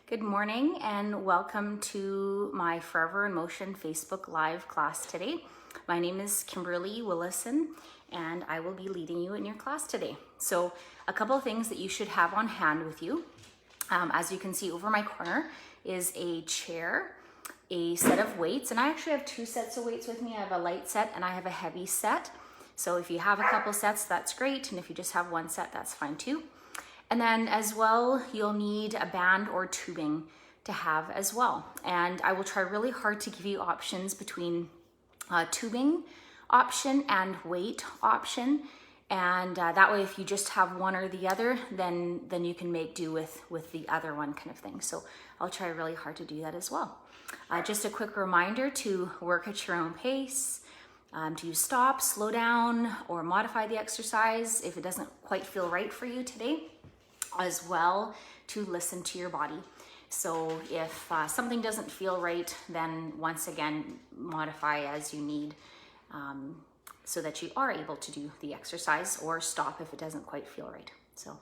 Good morning and welcome to my Forever in Motion Facebook Live class today. My name is Kimberly Willison and I will be leading you in your class today. So a couple of things that you should have on hand with you. As you can see over my corner is a chair, a set of weights, and I actually have two sets of weights with me. I have a light set and I have a heavy set. So if you have a couple sets, that's great. And if you just have one set, that's fine too. And then as well, you'll need a band or tubing to have as well. And I will try really hard to give you options between tubing option and weight option. And that way, if you just have one or the other, then you can make do with the other one kind of thing. So I'll try really hard to do that as well. Just a quick reminder to work at your own pace, to stop, slow down, or modify the exercise if it doesn't quite feel right for you today, as well to listen to your body. So if something doesn't feel right, then once again, modify as you need so that you are able to do the exercise, or stop if it doesn't quite feel right. So,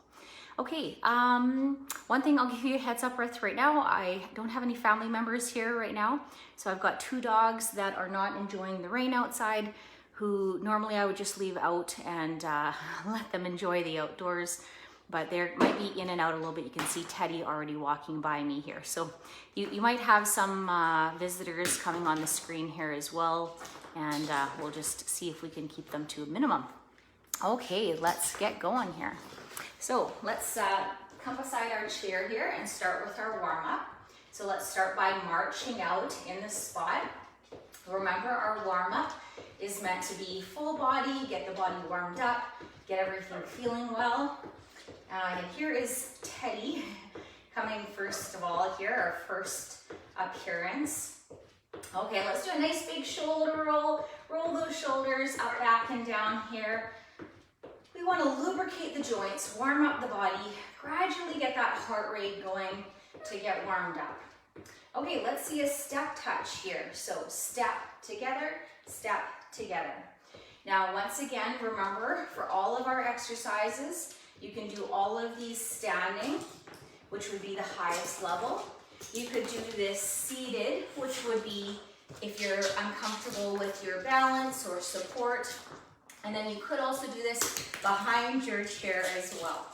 okay, one thing I'll give you a heads up with right now, I don't have any family members here right now. So I've got two dogs that are not enjoying the rain outside, who normally I would just leave out and let them enjoy the outdoors. But they might be in and out a little bit. You can see Teddy already walking by me here. So you might have some visitors coming on the screen here as well. And we'll just see if we can keep them to a minimum. Okay, let's get going here. So let's come beside our chair here and start with our warm up. So let's start by marching out in the spot. Remember, our warm up is meant to be full body, get the body warmed up, get everything feeling well. And here is Teddy coming first of all here, our first appearance. Okay, let's do a nice big shoulder roll. Roll those shoulders up, back, and down here. We want to lubricate the joints, warm up the body, gradually get that heart rate going to get warmed up. Okay, let's see a step touch here. So step together, step together. Now, once again, remember, for all of our exercises, you can do all of these standing, which would be the highest level. You could do this seated, which would be if you're uncomfortable with your balance or support. And then you could also do this behind your chair as well.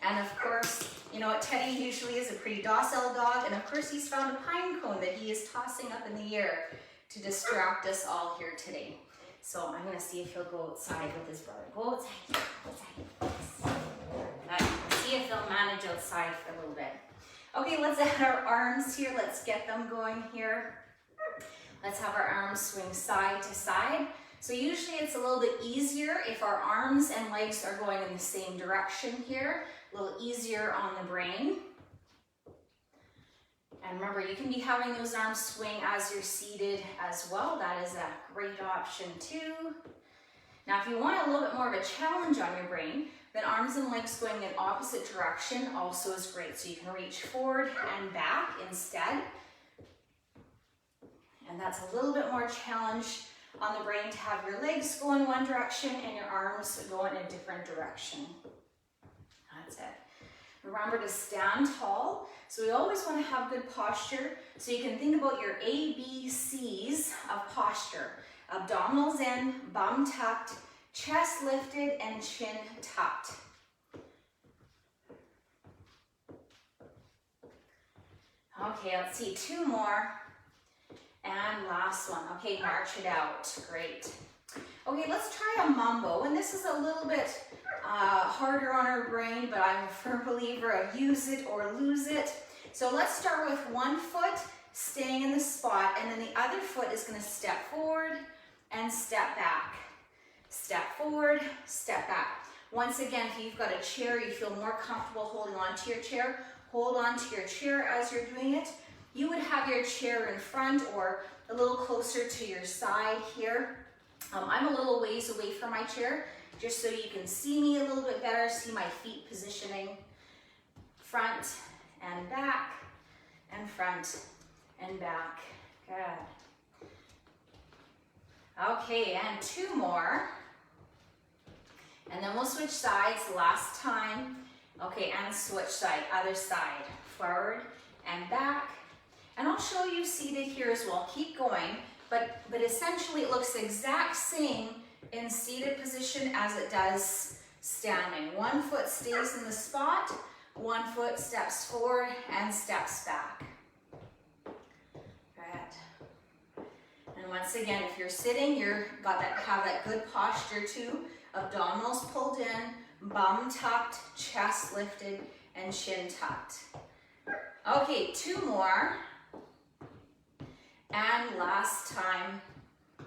And of course, you know what, Teddy usually is a pretty docile dog. And of course, he's found a pine cone that he is tossing up in the air to distract us all here today. So I'm gonna see if he'll go outside with his brother. Go outside, go outside. See if they'll manage outside for a little bit. Okay, let's add our arms here. Let's get them going here. Let's have our arms swing side to side. So usually it's a little bit easier if our arms and legs are going in the same direction here. A little easier on the brain. And remember, you can be having those arms swing as you're seated as well. That is a great option too. Now, if you want a little bit more of a challenge on your brain, then arms and legs going in opposite direction also is great. So you can reach forward and back instead. And that's a little bit more challenge on the brain to have your legs go in one direction and your arms go in a different direction. That's it. Remember to stand tall. So we always want to have good posture. So you can think about your ABCs of posture. Abdominals in, bum tucked, chest lifted, and chin tucked. Okay, let's see, two more. And last one. Okay, march it out. Great. Okay, let's try a mambo. And this is a little bit harder on our brain, but I'm a firm believer of use it or lose it. So let's start with one foot staying in the spot, and then the other foot is going to step forward and step back. Step forward, step back. Once again, if you've got a chair, you feel more comfortable holding on to your chair, hold on to your chair as you're doing it. You would have your chair in front or a little closer to your side here. I'm a little ways away from my chair, just so you can see me a little bit better, see my feet positioning. Front and back, and front and back. Good. Okay, and two more. And then we'll switch sides last time. Okay, and switch side, other side. Forward and back. And I'll show you seated here as well. Keep going, but essentially it looks the exact same in seated position as it does standing. One foot stays in the spot, one foot steps forward and steps back. Good. And once again, if you're sitting, have that good posture too. Abdominals pulled in, bum tucked, chest lifted, and chin tucked. Okay, 2 more. And last time.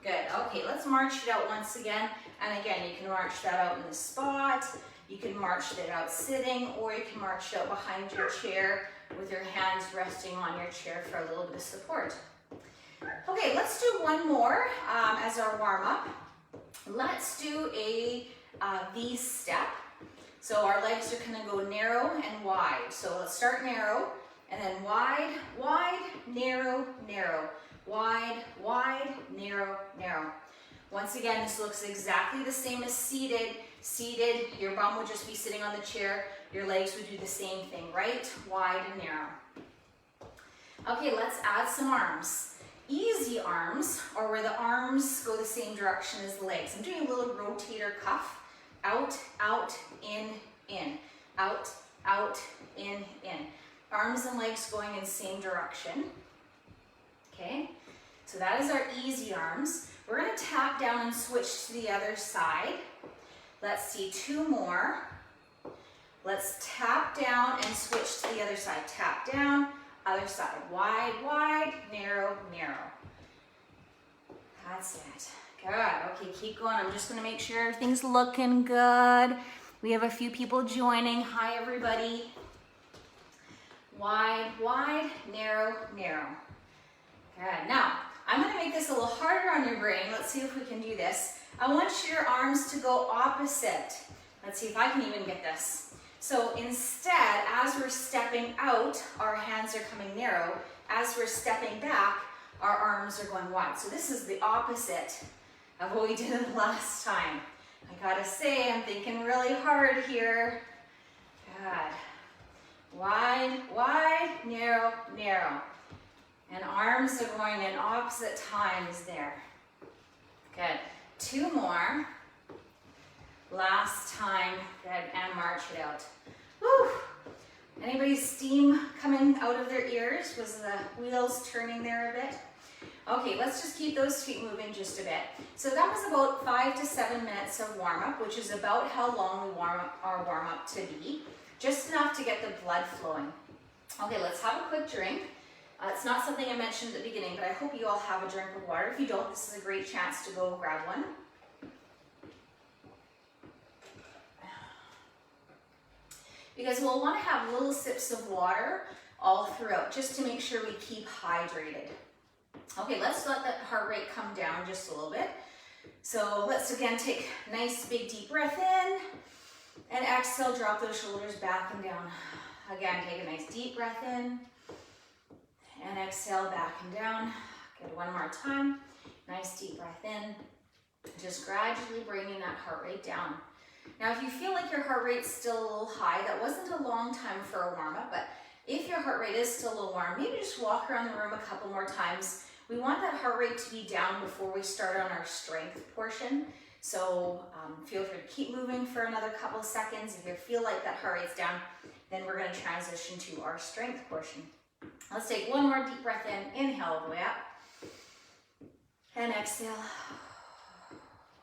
Good. Okay, let's march it out once again. And again, you can march that out in the spot. You can march it out sitting, or you can march it out behind your chair with your hands resting on your chair for a little bit of support. Okay, let's do one more as our warm-up. Let's do a V step. So our legs are gonna go narrow and wide. So let's start narrow, and then wide, wide, narrow, narrow. Wide, wide, narrow, narrow. Once again, this looks exactly the same as seated. Seated, your bum would just be sitting on the chair. Your legs would do the same thing, right? Wide and narrow. Okay, let's add some arms. Easy arms, or where the arms go the same direction as the legs. I'm doing a little rotator cuff. Out, out, in, in. Out, out, in. Arms and legs going in the same direction. Okay, so that is our easy arms. We're going to tap down and switch to the other side. Let's see, 2 more. Let's tap down and switch to the other side. Tap down, other side. Wide, wide, narrow, narrow. That's it. Good. Okay, keep going. I'm just going to make sure everything's looking good. We have a few people joining. Hi, everybody. Wide, wide, narrow, narrow. Good. Now, I'm going to make this a little harder on your brain. Let's see if we can do this. I want your arms to go opposite. Let's see if I can even get this. So instead, as we're stepping out, our hands are coming narrow. As we're stepping back, our arms are going wide. So this is the opposite of what we did the last time. I gotta say, I'm thinking really hard here. Good. Wide, wide, narrow, narrow. And arms are going in opposite times there. Good. 2 more. Last time. Good. And march it out. Woo! Anybody's steam coming out of their ears? Was the wheels turning there a bit? Okay, let's just keep those feet moving just a bit. So that was about 5 to 7 minutes of warm-up, which is about how long we warm up our warm-up to be. Just enough to get the blood flowing. Okay, let's have a quick drink. It's not something I mentioned at the beginning, but I hope you all have a drink of water. If you don't, this is a great chance to go grab one. Because we'll want to have little sips of water all throughout, just to make sure we keep hydrated. Okay, let's let that heart rate come down just a little bit. So let's again take a nice big deep breath in, and exhale, drop those shoulders back and down. Again, take a nice deep breath in, and exhale back and down. Good, one more time. Nice deep breath in. Just gradually bringing that heart rate down. Now, if you feel like your heart rate's still a little high, that wasn't a long time for a warm-up, but if your heart rate is still a little warm, maybe just walk around the room a couple more times. We want that heart rate to be down before we start on our strength portion. So feel free to keep moving for another couple of seconds. If you feel like that heart rate's down, then we're going to transition to our strength portion. Let's take one more deep breath in. Inhale all the way up. And exhale.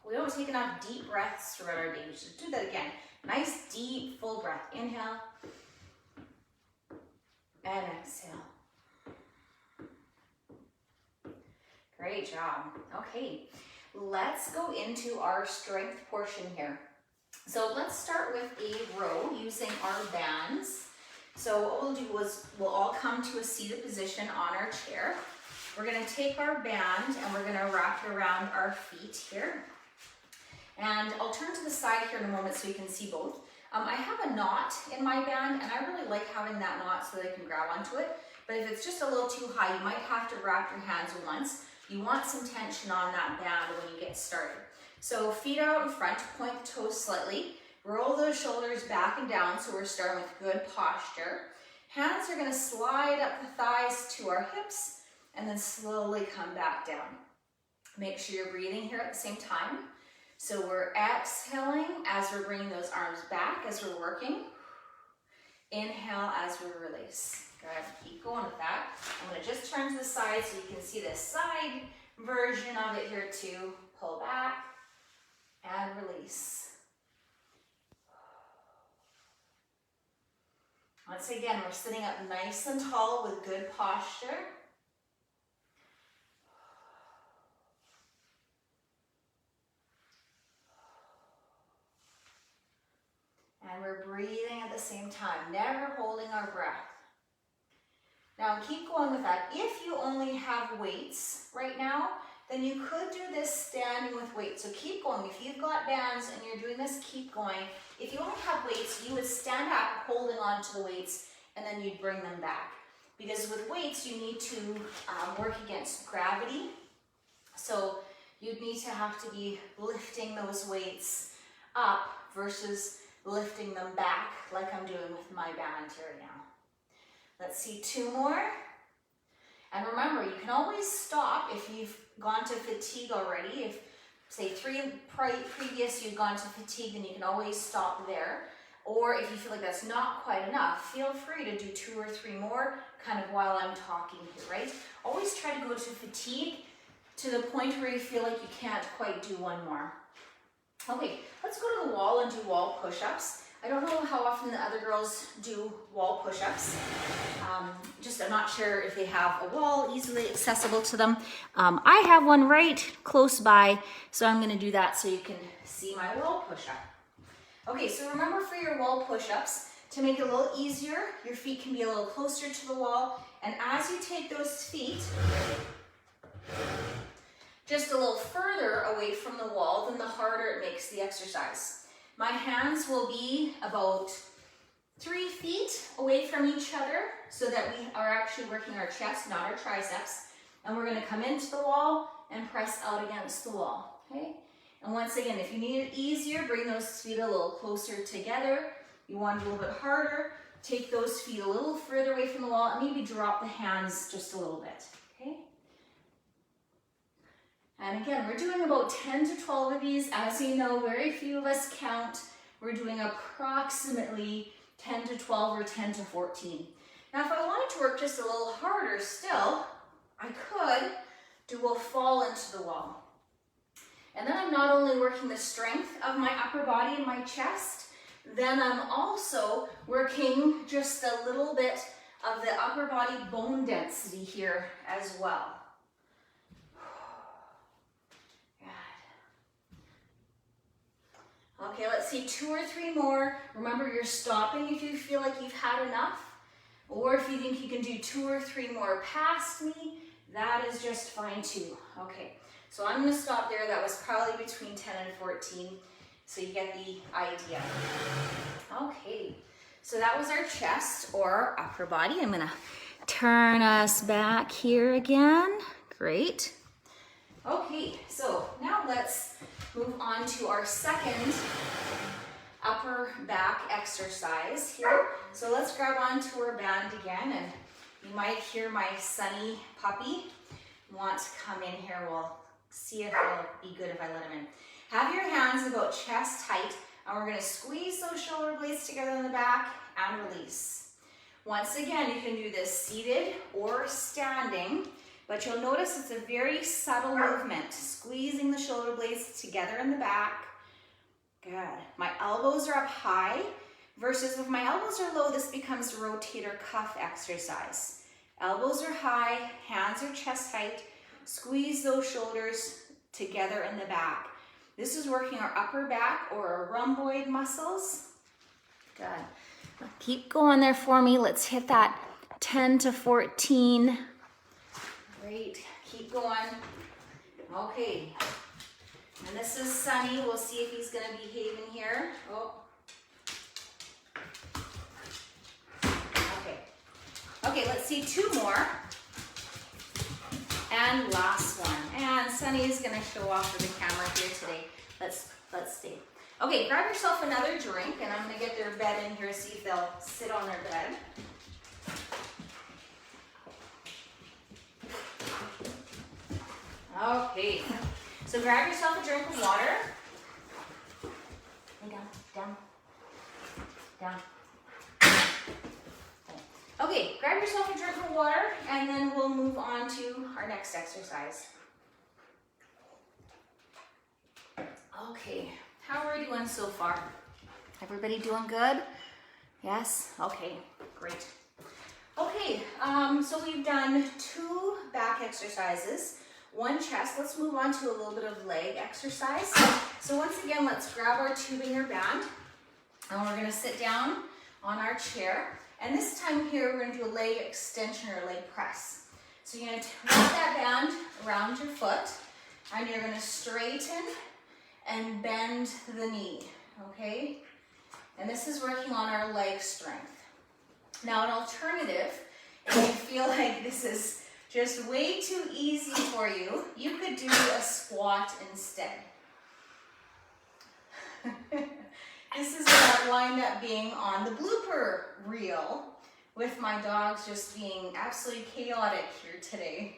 We don't take enough deep breaths throughout our day. We should do that again. Nice, deep, full breath. Inhale. And exhale. Great job. Okay, let's go into our strength portion here. So let's start with a row using our bands. So what we'll do is we'll all come to a seated position on our chair. We're going to take our band and we're going to wrap it around our feet here. And I'll turn to the side here in a moment so you can see both. I have a knot in my band, and I really like having that knot so that I can grab onto it. But if it's just a little too high, you might have to wrap your hands once. You want some tension on that band when you get started. So feet out in front, point the toes slightly. Roll those shoulders back and down so we're starting with good posture. Hands are gonna slide up the thighs to our hips and then slowly come back down. Make sure you're breathing here at the same time. So we're exhaling as we're bringing those arms back as we're working. Inhale as we release. Good, keep going with that. I'm gonna just turn to the side so you can see the side version of it here too. Pull back and release. Once again, we're sitting up nice and tall with good posture. And we're breathing at the same time, never holding our breath. Now keep going with that. If you only have weights right now, then you could do this standing with weights. So keep going. If you've got bands and you're doing this, keep going. If you only have weights, you would stand up holding on to the weights and then you'd bring them back. Because with weights, you need to work against gravity. So you'd need to have to be lifting those weights up versus lifting them back like I'm doing with my band here now. Let's see 2 more. And remember, you can always stop if you've gone to fatigue already. If, say, 3 previous you've gone to fatigue, then you can always stop there. Or if you feel like that's not quite enough, feel free to do 2 or 3 more kind of while I'm talking here, right? Always try to go to fatigue to the point where you feel like you can't quite do 1 more. Okay, let's go to the wall and do wall push-ups. I don't know how often the other girls do wall push-ups. I'm not sure if they have a wall easily accessible to them. I have one right close by, so I'm gonna do that so you can see my wall push-up. Okay, so remember for your wall push-ups, to make it a little easier, your feet can be a little closer to the wall, and as you take those feet just a little further away from the wall, then the harder it makes the exercise. My hands will be about 3 feet away from each other so that we are actually working our chest, not our triceps. And we're gonna come into the wall and press out against the wall, okay? And once again, if you need it easier, bring those feet a little closer together. You want it a little bit harder, take those feet a little further away from the wall and maybe drop the hands just a little bit, okay? And again, we're doing about 10 to 12 of these. As you know, very few of us count. We're doing approximately 10 to 12 or 10 to 14. Now, if I wanted to work just a little harder still, I could do a fall into the wall. And then I'm not only working the strength of my upper body and my chest, then I'm also working just a little bit of the upper body bone density here as well. Okay, let's see 2 or 3 more. Remember, you're stopping if you feel like you've had enough, or if you think you can do 2 or 3 more past me, that is just fine too. Okay, so I'm gonna stop there. That was probably between 10 and 14, so you get the idea. Okay, so that was our chest or our upper body. I'm gonna turn us back here again. Great. Okay, so now let's move on to our second upper back exercise here. So let's grab onto our band again, and you might hear my sunny puppy want to come in here. We'll see if it'll be good if I let him in. Have your hands about chest height, and we're gonna squeeze those shoulder blades together in the back and release. Once again, you can do this seated or standing, but you'll notice it's a very subtle movement, squeezing the shoulder blades together in the back. Good. My elbows are up high, versus if my elbows are low, this becomes a rotator cuff exercise. Elbows are high, hands are chest height, squeeze those shoulders together in the back. This is working our upper back or our rhomboid muscles. Good. Keep going there for me. Let's hit that 10 to 14. Great, keep going. Okay, and this is Sunny. We'll see if he's gonna behave in here. Oh. Okay, let's see 2 more. And last one. And Sunny is gonna show off for the camera here today. Let's see. Okay, grab yourself another drink, and I'm gonna get their bed in here, see if they'll sit on their bed. Okay, so grab yourself a drink of water. Lay down, down, down. Okay, grab yourself a drink of water and then we'll move on to our next exercise. Okay, how are we doing so far? Everybody doing good? Yes? Okay, great. Okay, so we've done 2 back exercises, 1 chest. Let's move on to a little bit of leg exercise. So once again, let's grab our tubing or band and we're gonna sit down on our chair. And this time here, we're gonna do a leg extension or leg press. So you're gonna wrap that band around your foot and you're gonna straighten and bend the knee, okay? And this is working on our leg strength. Now an alternative, if you feel like this is just way too easy for you, you could do a squat instead. This is what wound up being on the blooper reel with my dogs just being absolutely chaotic here today.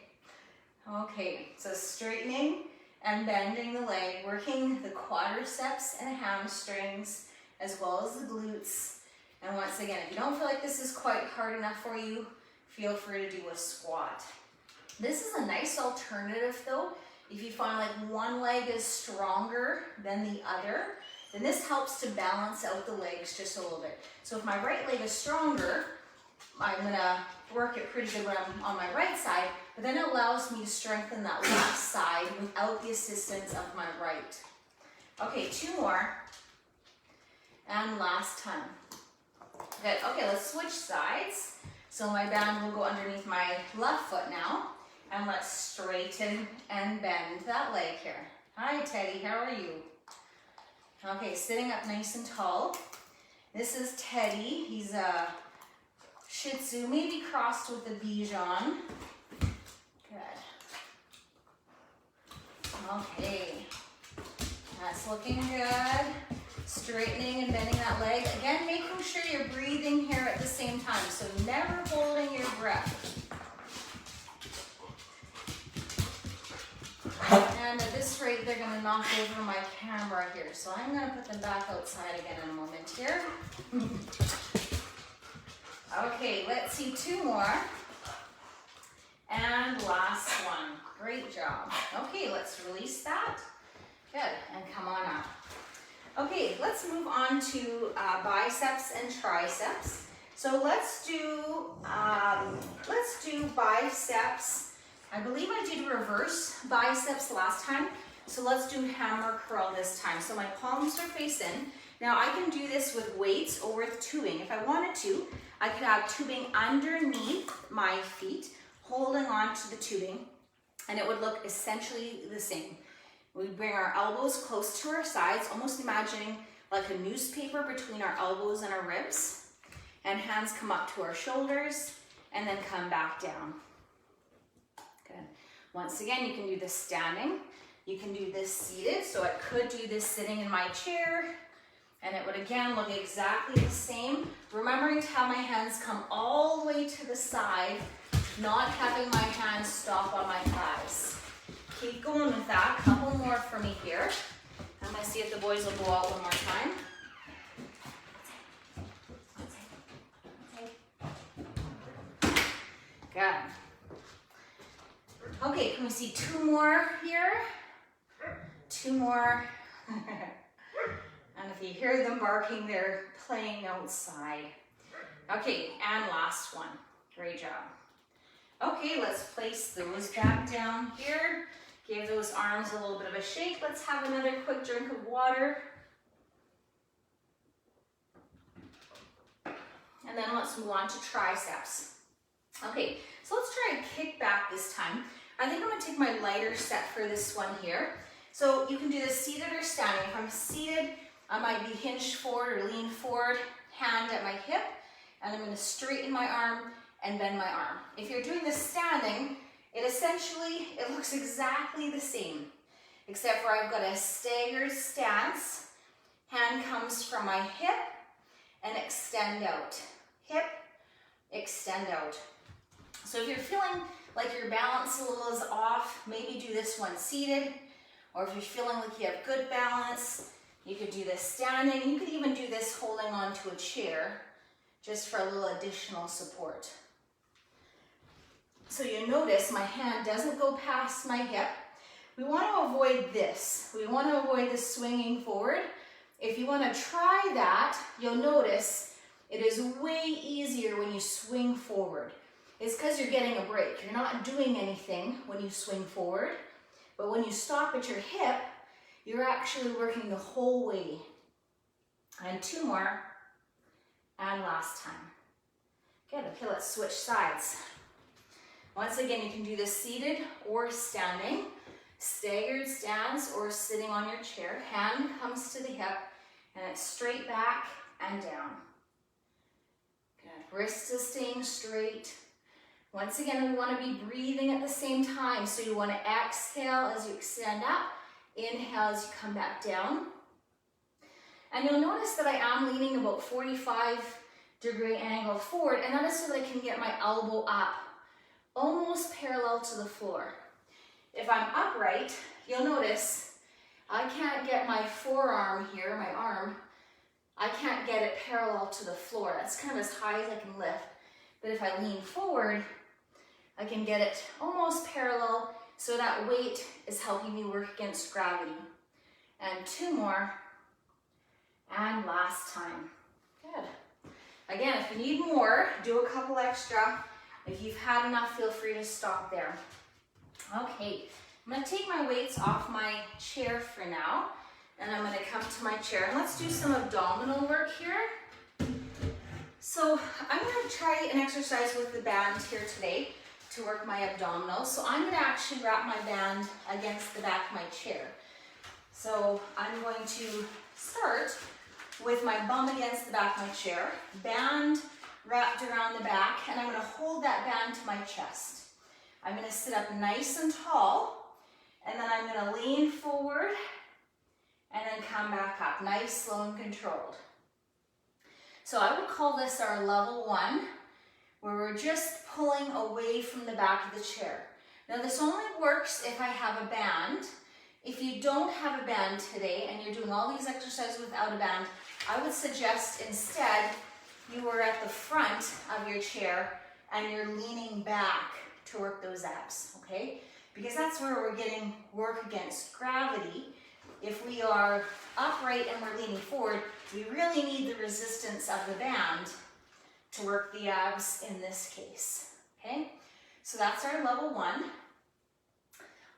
Okay, so straightening and bending the leg, working the quadriceps and hamstrings as well as the glutes. And once again, if you don't feel like this is quite hard enough for you, feel free to do a squat. This is a nice alternative though. If you find like one leg is stronger than the other, then this helps to balance out the legs just a little bit. So if my right leg is stronger, I'm gonna work it pretty good when I'm on my right side, but then it allows me to strengthen that left side without the assistance of my right. Okay, 2 more. And last time. Good, okay, let's switch sides. So my band will go underneath my left foot now. And let's straighten and bend that leg here. Hi Teddy, how are you? Okay, sitting up nice and tall. This is Teddy. He's a Shih Tzu, maybe crossed with a Bichon. Good. Okay, that's looking good. Straightening and bending that leg. Again, making sure you're breathing here at the same time, so never holding your breath. And at this rate, they're gonna knock over my camera here, so I'm gonna put them back outside again in a moment here. Okay, let's see 2 more. And last one. Great job. Okay, let's release that. Good, and come on up. Okay, let's move on to biceps and triceps. So let's do biceps. I believe I did reverse biceps last time, so let's do hammer curl this time. So my palms are face in. Now I can do this with weights or with tubing. If I wanted to, I could have tubing underneath my feet, holding on to the tubing, and it would look essentially the same. We bring our elbows close to our sides, almost imagining like a newspaper between our elbows and our ribs, and hands come up to our shoulders and then come back down. Good. Once again, you can do this standing. You can do this seated, so I could do this sitting in my chair, and it would again look exactly the same. Remembering to have my hands come all the way to the side, not having my hands stop on my thighs. Keep going with that. Couple more for me here. I'm gonna see if the boys will go out one more time. Good. Okay, can we see 2 more here? 2 more. And if you hear them barking, they're playing outside. Okay, and last one. Great job. Okay, let's place those back down here. Give those arms a little bit of a shake. Let's have another quick drink of water. And then let's move on to triceps. Okay, so let's try and kick back this time. I think I'm gonna take my lighter set for this one here. So you can do this seated or standing. If I'm seated, I might be hinged forward or lean forward, hand at my hip, and I'm gonna straighten my arm and bend my arm. If you're doing this standing, it looks exactly the same, except for I've got a staggered stance. Hand comes from my hip and extend out. Hip, extend out. So if you're feeling like your balance a little is off, maybe do this one seated, or if you're feeling like you have good balance, you could do this standing. You could even do this holding onto a chair just for a little additional support. So you notice my hand doesn't go past my hip. We want to avoid this. We want to avoid the swinging forward. If you want to try that, you'll notice it is way easier when you swing forward. It's because you're getting a break. You're not doing anything when you swing forward, but when you stop at your hip, you're actually working the whole way. And 2 more, and last time. Good, okay, let's switch sides. Once again, you can do this seated or standing, staggered stance or sitting on your chair. Hand comes to the hip and it's straight back and down. Good, wrist is staying straight. Once again, we want to be breathing at the same time. So you want to exhale as you extend up, inhale as you come back down. And you'll notice that I am leaning about 45-degree angle forward, and that is so that I can get my elbow up, almost parallel to the floor. If I'm upright, you'll notice I can't get my forearm here, my arm, I can't get it parallel to the floor. That's kind of as high as I can lift. But if I lean forward, I can get it almost parallel, so that weight is helping me work against gravity. And 2 more, and last time. Good. Again, if you need more, do a couple extra. If you've had enough, feel free to stop there. Okay, I'm going to take my weights off my chair for now, and I'm going to come to my chair. And let's do some abdominal work here. So I'm going to try an exercise with the band here today to work my abdominals. So I'm going to actually wrap my band against the back of my chair. So I'm going to start with my bum against the back of my chair, band wrapped around the back, and I'm going to hold that band to my chest. I'm going to sit up nice and tall, and then I'm going to lean forward and then come back up, nice, slow, and controlled. So I would call this our level 1, where we're just pulling away from the back of the chair. Now this only works if I have a band. If you don't have a band today and you're doing all these exercises without a band, I would suggest instead you were at the front of your chair and you're leaning back to work those abs, okay? Because that's where we're getting work against gravity. If we are upright and we're leaning forward, we really need the resistance of the band to work the abs in this case, okay? So that's our level 1.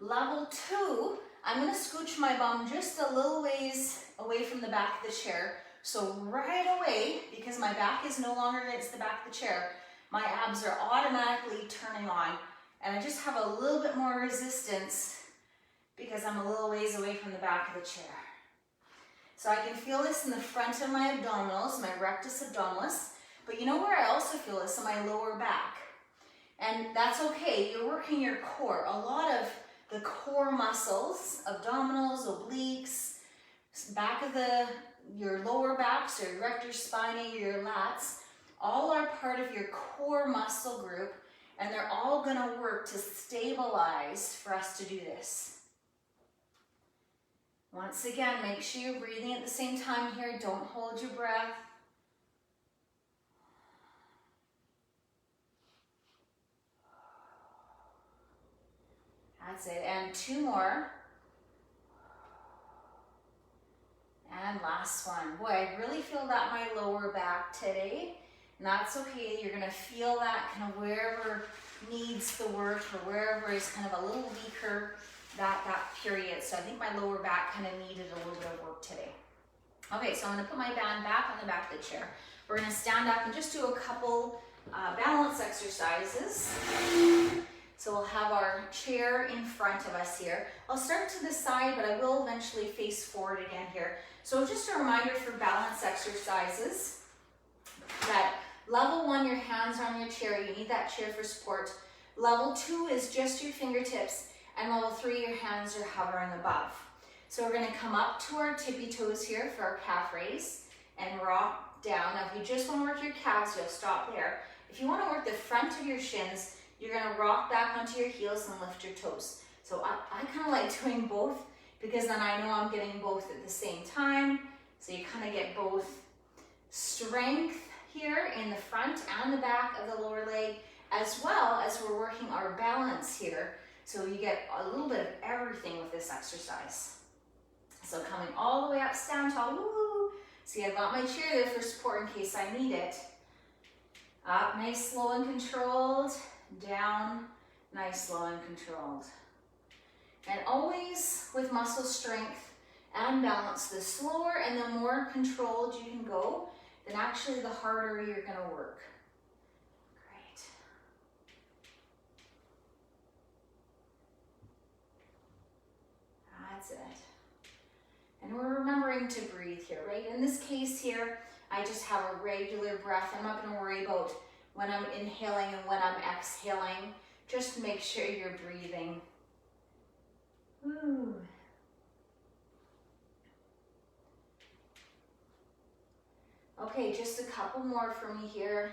Level 2, I'm going to scooch my bum just a little ways away from the back of the chair. So right away, because my back is no longer against the back of the chair, my abs are automatically turning on, and I just have a little bit more resistance because I'm a little ways away from the back of the chair. So I can feel this in the front of my abdominals, my rectus abdominis, but you know where I also feel this? In my lower back. And that's okay, you're working your core. A lot of the core muscles, abdominals, obliques, back of your lower back, so your rectus spinae, your lats, all are part of your core muscle group, and they're all gonna work to stabilize for us to do this. Once again, make sure you're breathing at the same time here. Don't hold your breath. That's it, and 2 more. And last one. Boy, I really feel that my lower back today, and that's okay. You're gonna feel that kind of wherever needs the work or wherever is kind of a little weaker that period. So I think my lower back kind of needed a little bit of work today. Okay, so I'm gonna put my band back on the back of the chair. We're gonna stand up and just do a couple balance exercises. So we'll have our chair in front of us here. I'll start to the side, but I will eventually face forward again here. So just a reminder for balance exercises that level 1, your hands are on your chair. You need that chair for support. Level 2 is just your fingertips. And level 3, your hands are hovering above. So we're gonna come up to our tippy toes here for our calf raise and rock down. Now if you just wanna work your calves, you'll stop there. If you wanna work the front of your shins, you're gonna rock back onto your heels and lift your toes. So I kind of like doing both because then I know I'm getting both at the same time. So you kind of get both strength here in the front and the back of the lower leg, as well as we're working our balance here. So you get a little bit of everything with this exercise. So coming all the way up, stand tall, woo. See, I've got my chair there for support in case I need it. Up, nice, slow and controlled. Down, nice, slow and controlled. And always with muscle strength and balance, the slower and the more controlled you can go, then actually the harder you're gonna work. Great. That's it. And we're remembering to breathe here, right? In this case here, I just have a regular breath. I'm not gonna worry about when I'm inhaling and when I'm exhaling. Just make sure you're breathing. Woo. Okay, just a couple more for me here.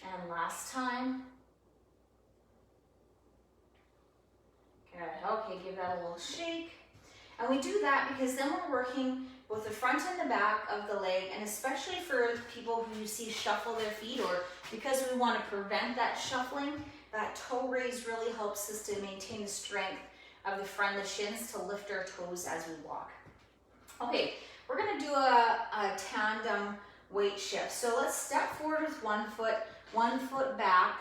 And last time. Good. Okay, give that a little shake. And we do that because then we're working both the front and the back of the leg, and especially for people who you see shuffle their feet, or because we want to prevent that shuffling, that toe raise really helps us to maintain the strength of the front of the shins to lift our toes as we walk. Okay, we're going to do a tandem weight shift. So let's step forward with one foot back.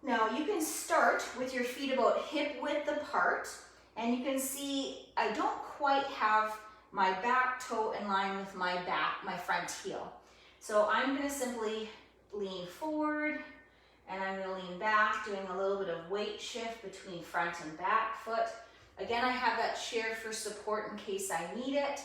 Now you can start with your feet about hip width apart, and you can see I don't quite have my back toe in line with my front heel. So I'm going to simply lean forward, and I'm going to lean back, doing a little bit of weight shift between front and back foot. Again, I have that chair for support in case I need it.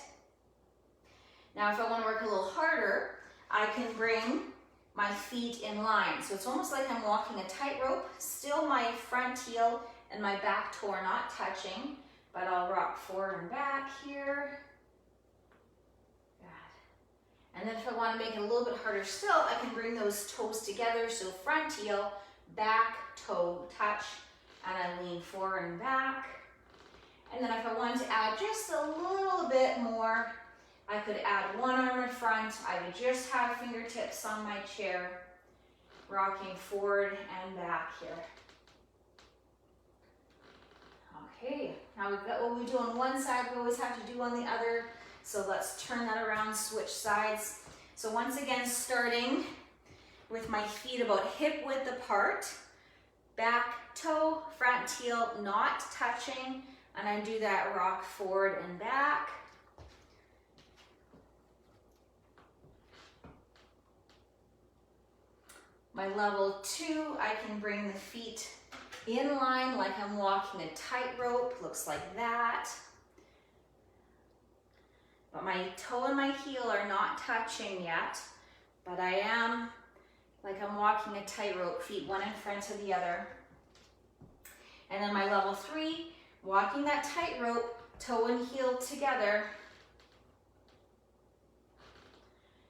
Now, if I want to work a little harder, I can bring my feet in line. So it's almost like I'm walking a tightrope. Still my front heel and my back toe are not touching, but I'll rock forward and back here. Good. And then if I want to make it a little bit harder still, I can bring those toes together. So front heel, back toe touch, and I lean forward and back. And then if I wanted to add just a little bit more, I could add one arm in front. I would just have fingertips on my chair, rocking forward and back here. Okay, now we've got what we do on one side, we always have to do on the other. So let's turn that around, switch sides. So once again, starting with my feet about hip width apart, back toe, front heel not touching, and I do that rock forward and back. My level 2, I can bring the feet in line like I'm walking a tightrope, looks like that. But my toe and my heel are not touching yet, but I am like I'm walking a tightrope, feet one in front of the other. And then my level 3, walking that tightrope, toe and heel together.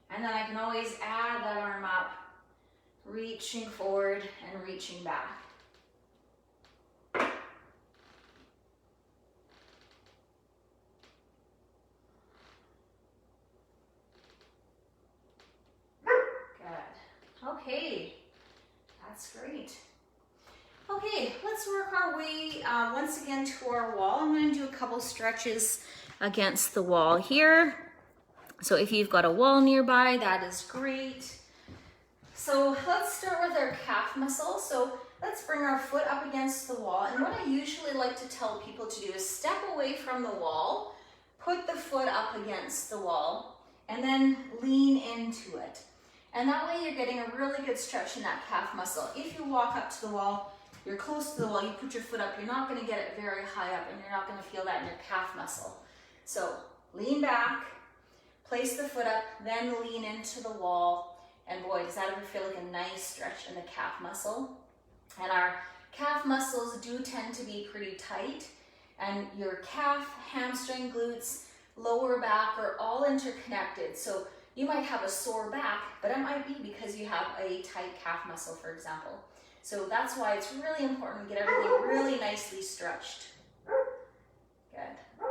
And then I can always add that arm up, reaching forward and reaching back. Good. Okay, that's great. Okay, let's work our way once again to our wall. I'm going to do a couple stretches against the wall here. So if you've got a wall nearby, that is great. So let's start with our calf muscle. So let's bring our foot up against the wall. And what I usually like to tell people to do is step away from the wall, put the foot up against the wall, and then lean into it. And that way you're getting a really good stretch in that calf muscle. If you walk up to the wall, you're close to the wall, you put your foot up, you're not going to get it very high up, and you're not going to feel that in your calf muscle. So lean back, place the foot up, then lean into the wall. And boy, does that ever feel like a nice stretch in the calf muscle. And our calf muscles do tend to be pretty tight. And your calf, hamstring, glutes, lower back are all interconnected. So you might have a sore back, but it might be because you have a tight calf muscle, for example. So that's why it's really important to get everything really nicely stretched. Good.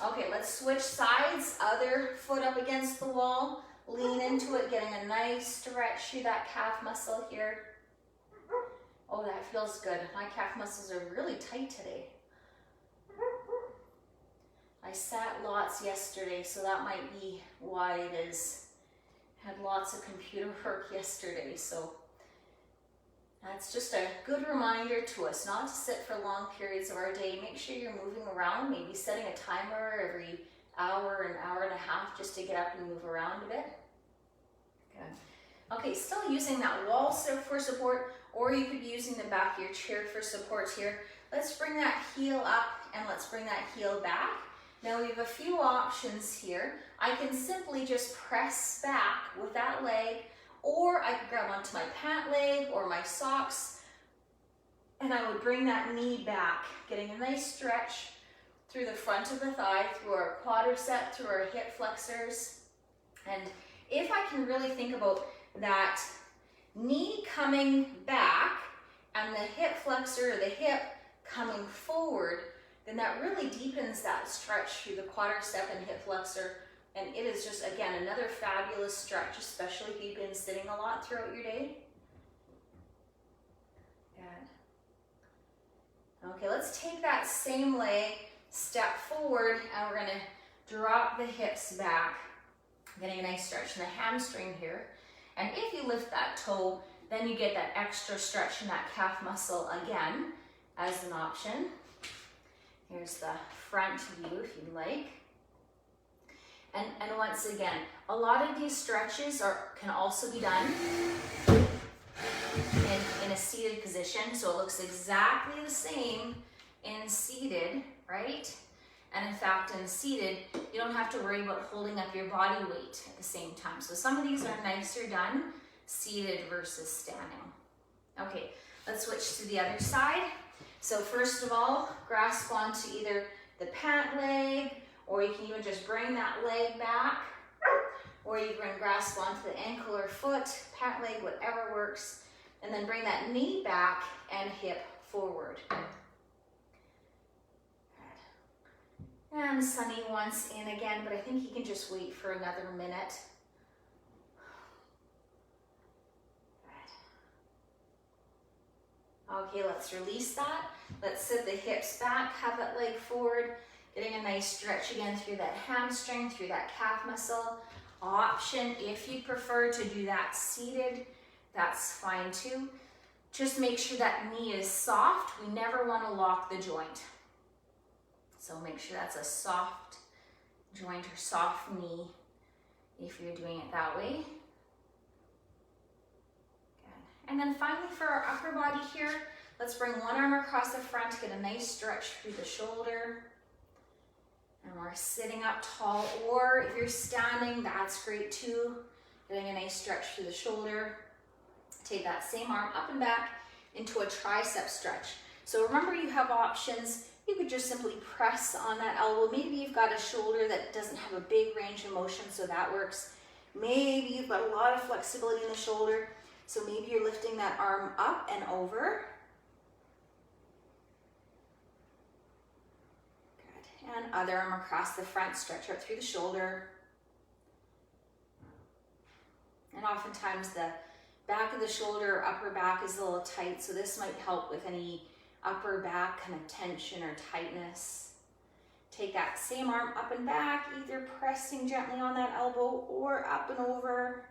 Okay, let's switch sides. Other foot up against the wall. Lean into it, getting a nice stretch through that calf muscle here. Oh, that feels good. My calf muscles are really tight today. I sat lots yesterday, so that might be why it is. Had lots of computer work yesterday, so that's just a good reminder to us not to sit for long periods of our day. Make sure you're moving around, maybe setting a timer every hour, an hour and a half, just to get up and move around a bit. Good. Okay, still using that wall for support, or you could be using the back of your chair for support here. Let's bring that heel up and let's bring that heel back. Now we have a few options here. I can simply just press back with that leg, or I could grab onto my pant leg or my socks, and I would bring that knee back, getting a nice stretch through the front of the thigh, through our quadricep, through our hip flexors. And if I can really think about that knee coming back and the hip flexor or the hip coming forward, then that really deepens that stretch through the quadricep and hip flexor. And it is just, again, another fabulous stretch, especially if you've been sitting a lot throughout your day. Good. Okay, let's take that same leg, step forward, and we're gonna drop the hips back, getting a nice stretch in the hamstring here. And if you lift that toe, then you get that extra stretch in that calf muscle again as an option. Here's the front view if you'd like. And once again, a lot of these stretches can also be done in a seated position. So it looks exactly the same in seated, right? And in fact, in seated, you don't have to worry about holding up your body weight at the same time. So some of these are nicer done seated versus standing. Okay, let's switch to the other side. So first of all, grasp onto either the pant leg, or you can even just bring that leg back, or you can grasp onto the ankle or foot, pant leg, whatever works, and then bring that knee back and hip forward. Good. And Sunny wants in again, but I think he can just wait for another minute. Okay, let's release that. Let's sit the hips back, have that leg forward, getting a nice stretch again through that hamstring, through that calf muscle. Option, if you prefer to do that seated, that's fine too. Just make sure that knee is soft. We never want to lock the joint. So make sure that's a soft joint or soft knee if you're doing it that way. And then finally for our upper body here, let's bring one arm across the front, get a nice stretch through the shoulder. And we're sitting up tall, or if you're standing, that's great too. Getting a nice stretch through the shoulder. Take that same arm up and back into a tricep stretch. So remember, you have options. You could just simply press on that elbow. Maybe you've got a shoulder that doesn't have a big range of motion, so that works. Maybe you've got a lot of flexibility in the shoulder. So maybe you're lifting that arm up and over. Good. And other arm across the front, stretch out through the shoulder. And oftentimes the back of the shoulder or upper back is a little tight, so this might help with any upper back kind of tension or tightness. Take that same arm up and back, either pressing gently on that elbow or up and over.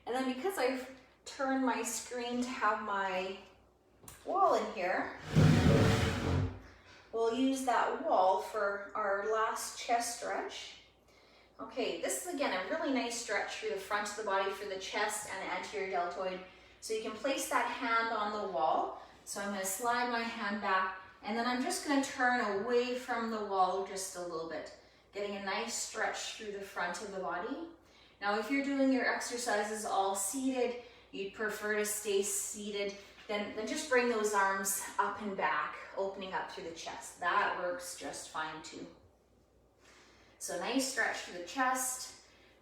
And then because I've turned my screen to have my wall in here, we'll use that wall for our last chest stretch. Okay, this is again a really nice stretch through the front of the body for the chest and the anterior deltoid. So you can place that hand on the wall. So I'm going to slide my hand back, and then I'm just going to turn away from the wall just a little bit, getting a nice stretch through the front of the body. Now, if you're doing your exercises all seated, you'd prefer to stay seated, then just bring those arms up and back, opening up through the chest. That works just fine too. So nice stretch through the chest,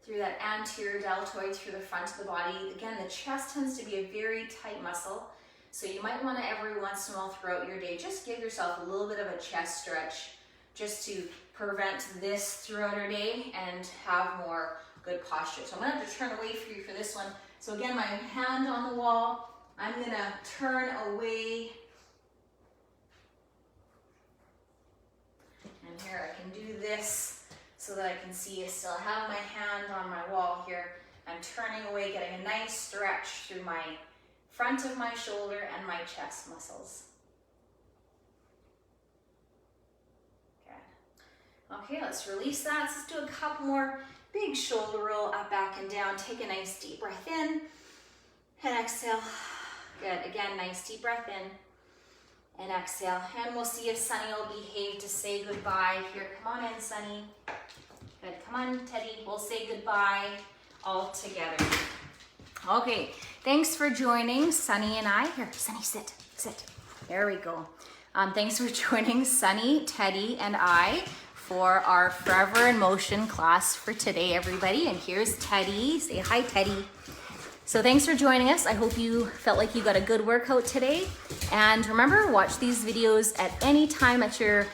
through that anterior deltoid, through the front of the body. Again, the chest tends to be a very tight muscle. So you might want to every once in a while throughout your day, just give yourself a little bit of a chest stretch just to prevent this throughout our day and have more good posture. So I'm going to have to turn away for you for this one. So again, my hand on the wall, I'm going to turn away. And here I can do this so that I can see I still have my hand on my wall here. I'm turning away, getting a nice stretch through my front of my shoulder and my chest muscles. Good. Okay, let's release that. Let's do a couple more. Big shoulder roll up, back, and down. Take a nice deep breath in and exhale. Good. Again, nice deep breath in and exhale. And we'll see if Sunny will behave to say goodbye. Here, come on in, Sunny. Good. Come on, Teddy. We'll say goodbye all together. Okay. Thanks for joining Sunny and I. Here, Sunny, sit. There we go. Thanks for joining Sunny, Teddy, and I for our Forever in Motion class for today, everybody. And here's Teddy. Say hi, Teddy. So thanks for joining us. I hope you felt like you got a good workout today. And remember, watch these videos at any time at your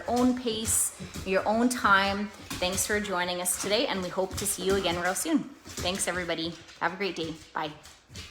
own pace, your own time. Thanks for joining us today, and we hope to see you again real soon. Thanks, everybody. Have a great day. Bye.